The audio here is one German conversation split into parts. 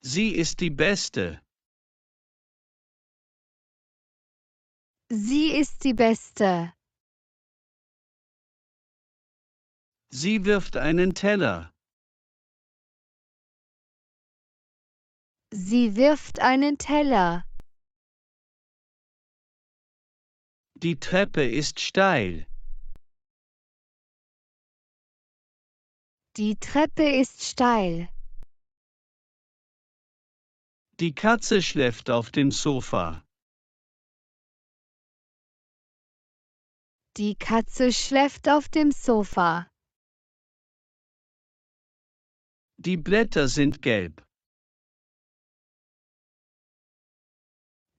Sie ist die Beste. Sie ist die Beste. Sie wirft einen Teller. Sie wirft einen Teller. Die Treppe ist steil. Die Treppe ist steil. Die Katze schläft auf dem Sofa. Die Katze schläft auf dem Sofa. Die Blätter sind gelb.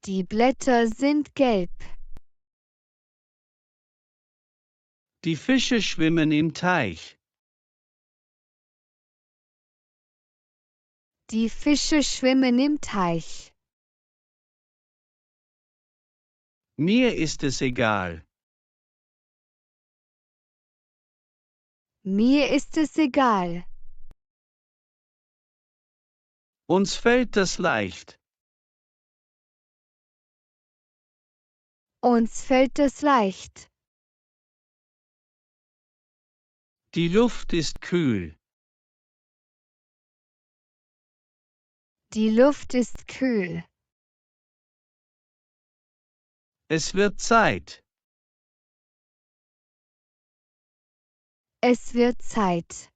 Die Blätter sind gelb. Die Fische schwimmen im Teich. Die Fische schwimmen im Teich. Mir ist es egal. Mir ist es egal. Uns fällt das leicht. Uns fällt es leicht. Die Luft ist kühl. Die Luft ist kühl. Es wird Zeit. Es wird Zeit.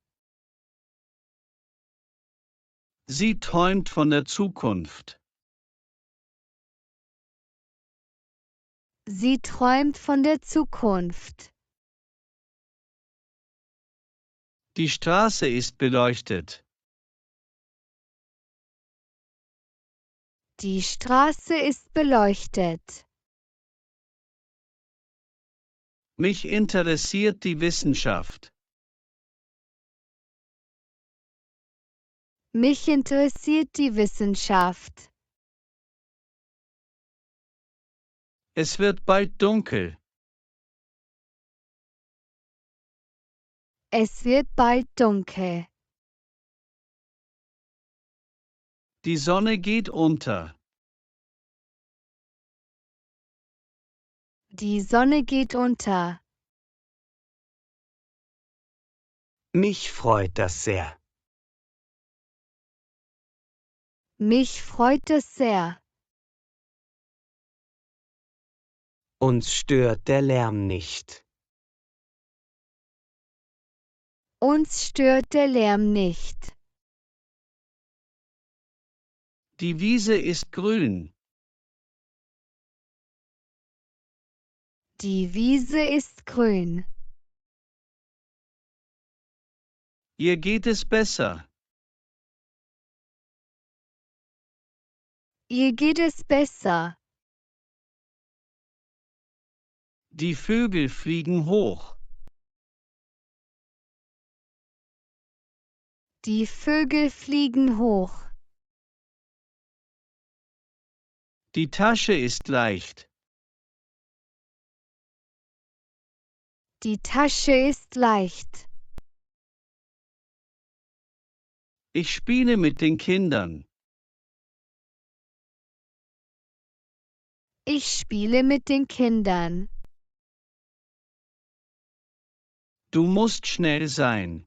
Sie träumt von der Zukunft. Sie träumt von der Zukunft. Die Straße ist beleuchtet. Die Straße ist beleuchtet. Mich interessiert die Wissenschaft. Mich interessiert die Wissenschaft. Es wird bald dunkel. Es wird bald dunkel. Die Sonne geht unter. Die Sonne geht unter. Mich freut das sehr. Mich freut es sehr. Uns stört der Lärm nicht. Uns stört der Lärm nicht. Die Wiese ist grün. Die Wiese ist grün. Ihr geht es besser. Ihr geht es besser. Die Vögel fliegen hoch. Die Vögel fliegen hoch. Die Tasche ist leicht. Die Tasche ist leicht. Ich spiele mit den Kindern. Ich spiele mit den Kindern. Du musst schnell sein.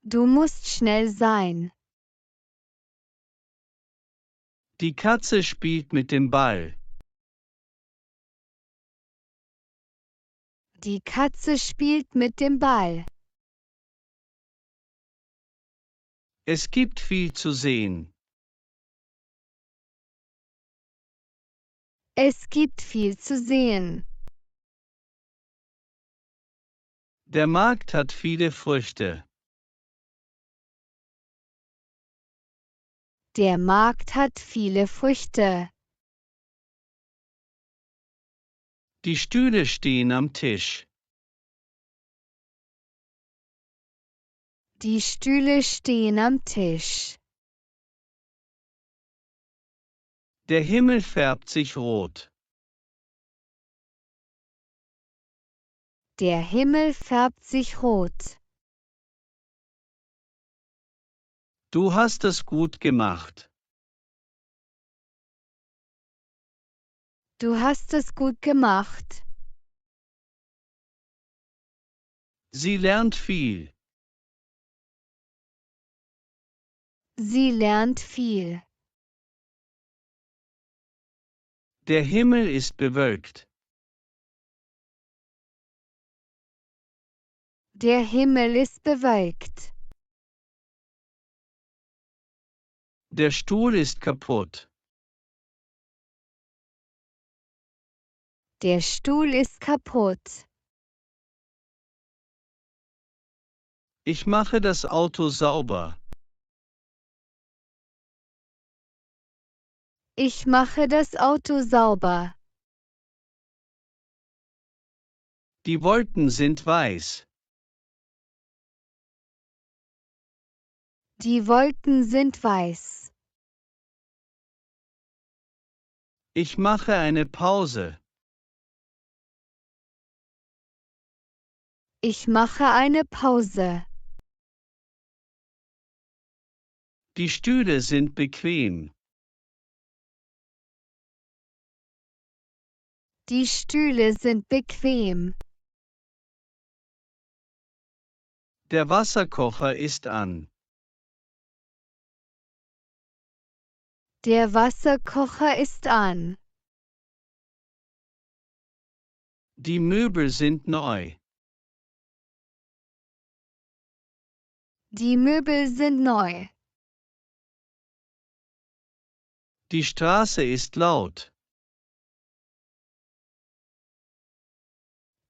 Du musst schnell sein. Die Katze spielt mit dem Ball. Die Katze spielt mit dem Ball. Es gibt viel zu sehen. Es gibt viel zu sehen. Der Markt hat viele Früchte. Der Markt hat viele Früchte. Die Stühle stehen am Tisch. Die Stühle stehen am Tisch. Der Himmel färbt sich rot. Der Himmel färbt sich rot. Du hast es gut gemacht. Du hast es gut gemacht. Sie lernt viel. Sie lernt viel. Der Himmel ist bewölkt. Der Himmel ist bewölkt. Der Stuhl ist kaputt. Der Stuhl ist kaputt. Ich mache das Auto sauber. Ich mache das Auto sauber. Die Wolken sind weiß. Die Wolken sind weiß. Ich mache eine Pause. Ich mache eine Pause. Die Stühle sind bequem. Die Stühle sind bequem. Der Wasserkocher ist an. Der Wasserkocher ist an. Die Möbel sind neu. Die Möbel sind neu. Die Straße ist laut.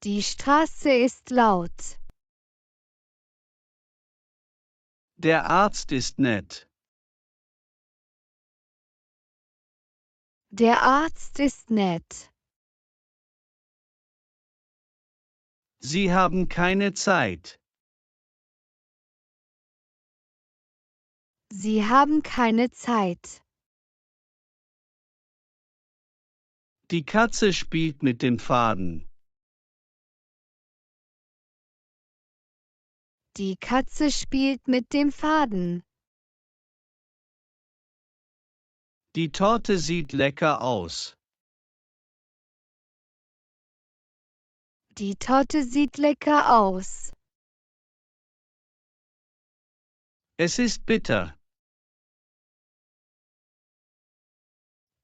Die Straße ist laut. Der Arzt ist nett. Der Arzt ist nett. Sie haben keine Zeit. Sie haben keine Zeit. Die Katze spielt mit dem Faden. Die Katze spielt mit dem Faden. Die Torte sieht lecker aus. Die Torte sieht lecker aus. Es ist bitter.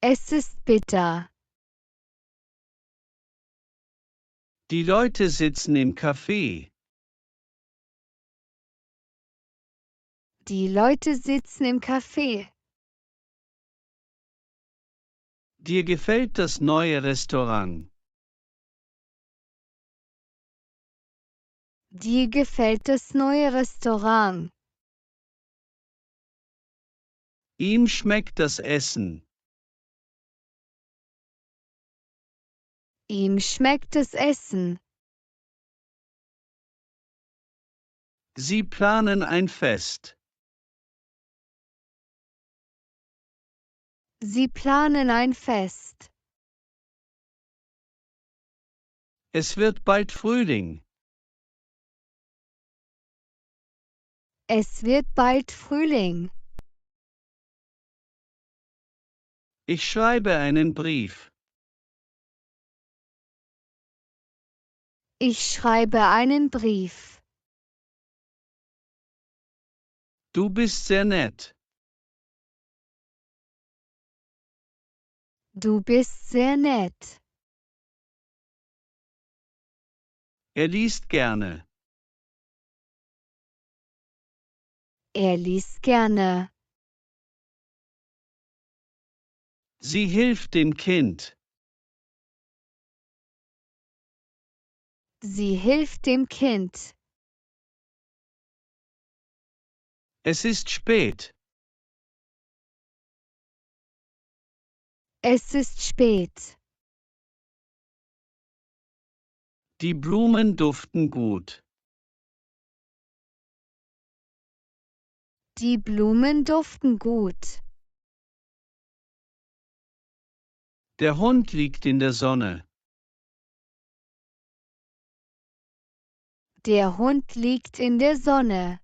Es ist bitter. Die Leute sitzen im Café. Die Leute sitzen im Café. Dir gefällt das neue Restaurant. Dir gefällt das neue Restaurant. Ihm schmeckt das Essen. Ihm schmeckt das Essen. Sie planen ein Fest. Sie planen ein Fest. Es wird bald Frühling. Es wird bald Frühling. Ich schreibe einen Brief. Ich schreibe einen Brief. Du bist sehr nett. Du bist sehr nett. Er liest gerne. Er liest gerne. Sie hilft dem Kind. Sie hilft dem Kind. Es ist spät. Es ist spät. Die Blumen duften gut. Die Blumen duften gut. Der Hund liegt in der Sonne. Der Hund liegt in der Sonne.